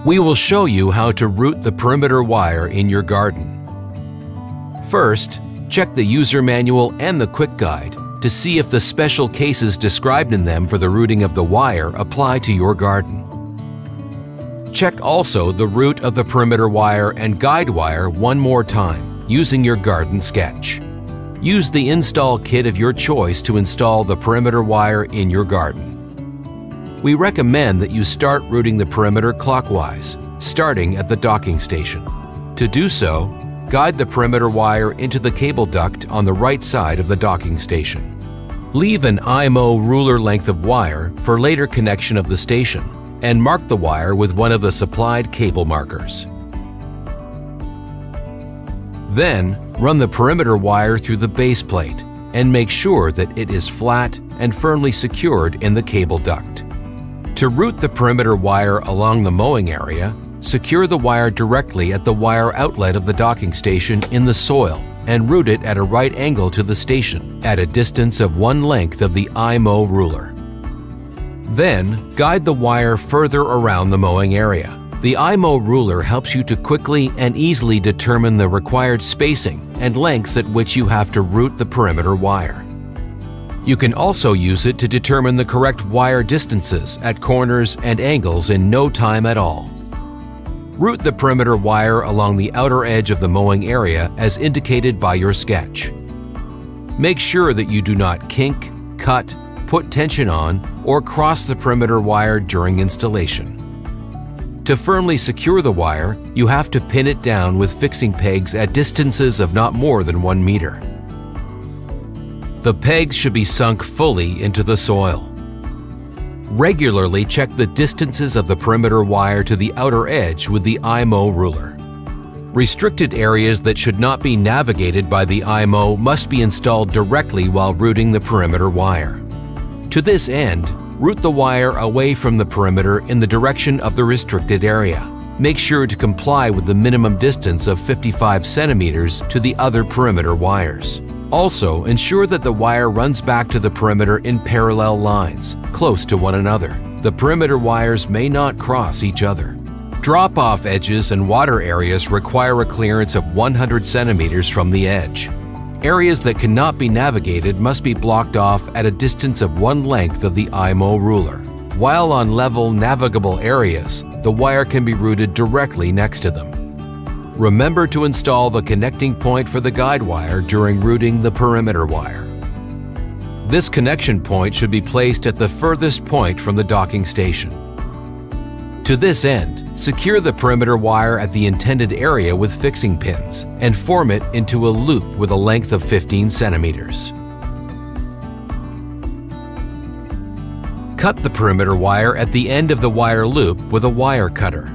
We will show you how to route the perimeter wire in your garden. First, check the user manual and the quick guide to see if the special cases described in them for the routing of the wire apply to your garden. Check also the route of the perimeter wire and guide wire one more time using your garden sketch. Use the install kit of your choice to install the perimeter wire in your garden. We recommend that you start routing the perimeter clockwise, starting at the docking station. To do so, guide the perimeter wire into the cable duct on the right side of the docking station. Leave an iMOW ruler length of wire for later connection of the station, and mark the wire with one of the supplied cable markers. Then, run the perimeter wire through the base plate and make sure that it is flat and firmly secured in the cable duct. To route the perimeter wire along the mowing area, secure the wire directly at the wire outlet of the docking station in the soil and route it at a right angle to the station at a distance of one length of the iMOW ruler. Then, guide the wire further around the mowing area. The iMOW ruler helps you to quickly and easily determine the required spacing and lengths at which you have to route the perimeter wire. You can also use it to determine the correct wire distances at corners and angles in no time at all. Route the perimeter wire along the outer edge of the mowing area as indicated by your sketch. Make sure that you do not kink, cut, put tension on, or cross the perimeter wire during installation. To firmly secure the wire, you have to pin it down with fixing pegs at distances of not more than 1 meter. The pegs should be sunk fully into the soil. Regularly check the distances of the perimeter wire to the outer edge with the iMOW ruler. Restricted areas that should not be navigated by the iMOW must be installed directly while routing the perimeter wire. To this end, route the wire away from the perimeter in the direction of the restricted area. Make sure to comply with the minimum distance of 55 centimeters to the other perimeter wires. Also, ensure that the wire runs back to the perimeter in parallel lines, close to one another. The perimeter wires may not cross each other. Drop-off edges and water areas require a clearance of 100 centimeters from the edge. Areas that cannot be navigated must be blocked off at a distance of one length of the iMOW ruler. While on level, navigable areas, the wire can be routed directly next to them. Remember to install the connecting point for the guide wire during routing the perimeter wire. This connection point should be placed at the furthest point from the docking station. To this end, secure the perimeter wire at the intended area with fixing pins and form it into a loop with a length of 15 centimeters. Cut the perimeter wire at the end of the wire loop with a wire cutter.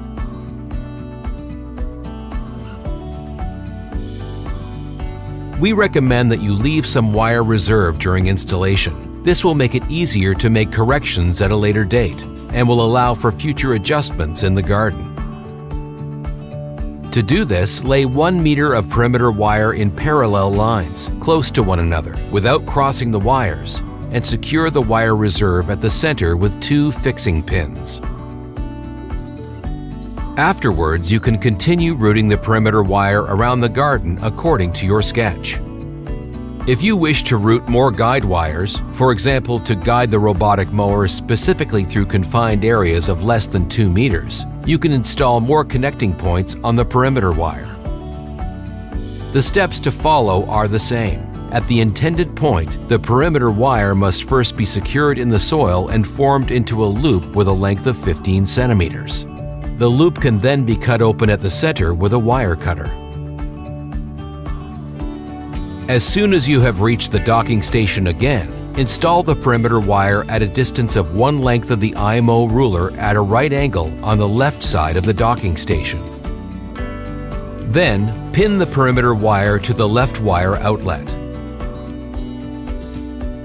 We recommend that you leave some wire reserve during installation. This will make it easier to make corrections at a later date and will allow for future adjustments in the garden. To do this, lay 1 meter of perimeter wire in parallel lines, close to one another, without crossing the wires, and secure the wire reserve at the center with 2 fixing pins. Afterwards, you can continue routing the perimeter wire around the garden according to your sketch. If you wish to route more guide wires, for example to guide the robotic mower specifically through confined areas of less than 2 meters, you can install more connecting points on the perimeter wire. The steps to follow are the same. At the intended point, the perimeter wire must first be secured in the soil and formed into a loop with a length of 15 centimeters. The loop can then be cut open at the center with a wire cutter. As soon as you have reached the docking station again, install the perimeter wire at a distance of one length of the iMOW ruler at a right angle on the left side of the docking station. Then, pin the perimeter wire to the left wire outlet.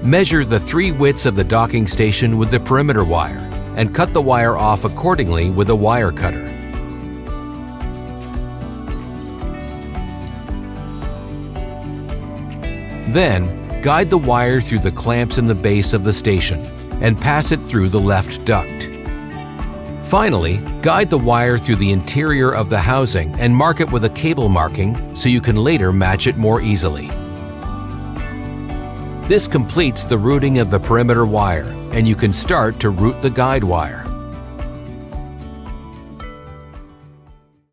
Measure the 3 widths of the docking station with the perimeter wire and cut the wire off accordingly with a wire cutter. Then, guide the wire through the clamps in the base of the station and pass it through the left duct. Finally, guide the wire through the interior of the housing and mark it with a cable marking so you can later match it more easily. This completes the routing of the perimeter wire, and you can start to route the guide wire.